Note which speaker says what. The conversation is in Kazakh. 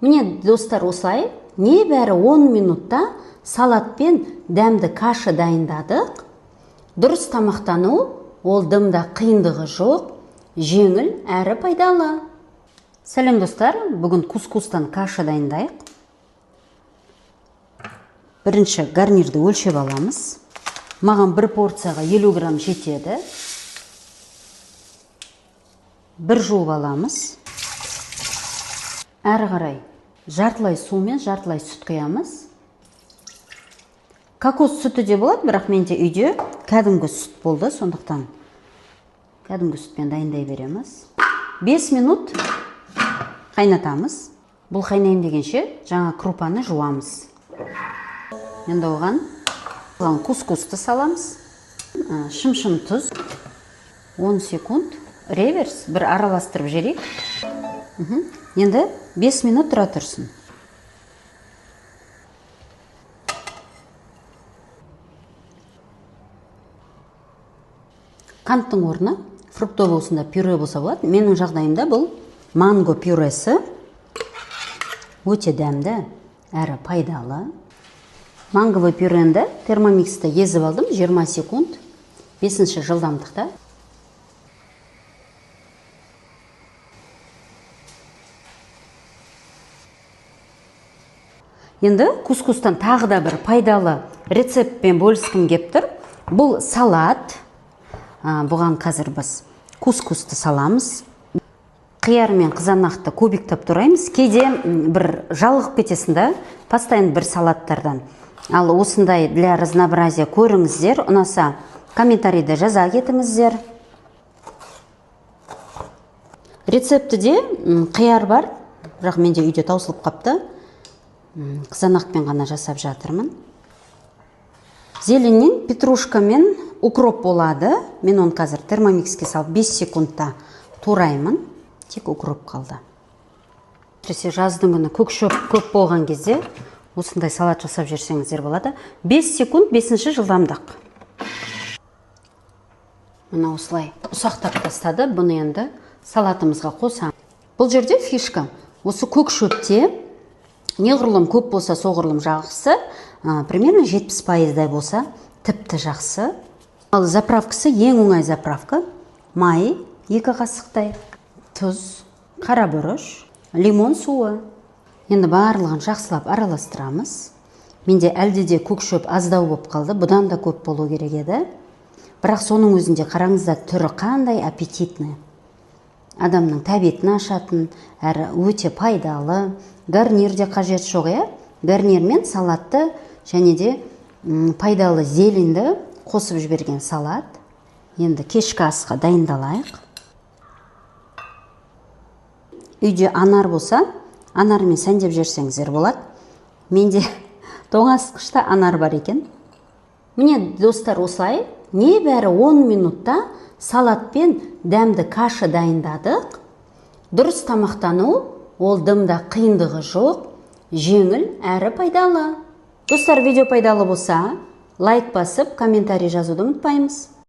Speaker 1: Міне достар, осылай небәрі 10 минутта салат пен дәмді каша дайындадық. Дұрыс тамақтану ол дымда қиындығы жоқ, жеңіл әрі пайдалы. Сәлем достар, бүгін кускустан каша дайындайық. Бірінші гарнирді өлшеп аламыз. Маған бір порцияға 50 грамм жетеді. Бір жуып аламыз. Әрі қарай жартылай су мен жартылай сүт құямыз. Кокос сүті де болады, бірақ менде үйде кәдімгі сүт болды, сондықтан кәдімгі сүтпен дайындай береміз. 5 минут қайнатамыз. Бұл қайнайын дегенше жаңа крупаны жуамыз. Енді оған кускусты саламыз. Шым-шым тұз. 10 секунд. Реверс. Бір араластырып жіберейік. Енді 5 минут тұра тұрсын. Қанттың орны фруктовый осында пюре болса болады. Менің жағдайымда бұл манго пюресі. Өте дәмді, әрі пайдалы. Манговый пюренді термомиксті езіп алдым 20 секунд. 5-ші жылдамдықта. Енді кускустан тағы да бір пайдалы рецептпен бөліскім кеп тұр. Бұл салат. Бұған қазір біз кускусты саламыз. Қияр мен қызанақты кубиктап тураймыз. Кейде бір жалығып кетесің да, постоянно бір салаттардан. Ал осындай для разнообразия көріңіздер. Ұнаса комментарийді жаза кетіңіздер. Рецептіде қияр бар, бірақ менде үйде таусылып қапты. Қызанақпен ғана жасап жатырмын. Зеленнен петрушка мен укроп болады. Мен оны қазір термомикске салып 5 секундта тураймын. Тек укроп қалды. Жаздың күні көкшөп көп болған кезде осындай салат жасап жерсеңіздер болады. 5 секунд 5-ші жылдамдық. Мына осылай ұсақтап тастады. Бұны енді салатымызға қосамыз. Бұл жерде фишка. Осы көкшөпте неғұрлым көп болса, соғұрлым жақсы. Примерно 70% болса, тіпті жақсы. Ал заправкасы ең оңай заправка. Май 2 қасықтай, тұз, қара бұрыш, лимон суы. Енді барлығын жақсылап араластырамыз. Менде әлде де көкшөп аздау болып қалды. Бұдан да көп болу керек еді. Бірақ соның өзінде қараңызда түрі қандай аппетитный. Адамның тәбетін ашатын, әрі өте пайдалы. Гарнир де қажет жоқ, е? Гарнир мен салатты және де пайдалы зеленді қосып жіберген салат. Енді кешкі асқа дайындалайық. Үйде анар болса, анармен сәндеп жерсеңіздер болады. Менде тоңазытқышта анар бар екен. Міне достар, осылай небәрі 10 минутта салат пен дәмді каша дайындадық. Дұрыс тамақтану ол дымда қиындығы жоқ, жеңіл әрі пайдалы. Достар, видео пайдалы болса, лайк басып, комментарий жазуды ұмытпаймыз.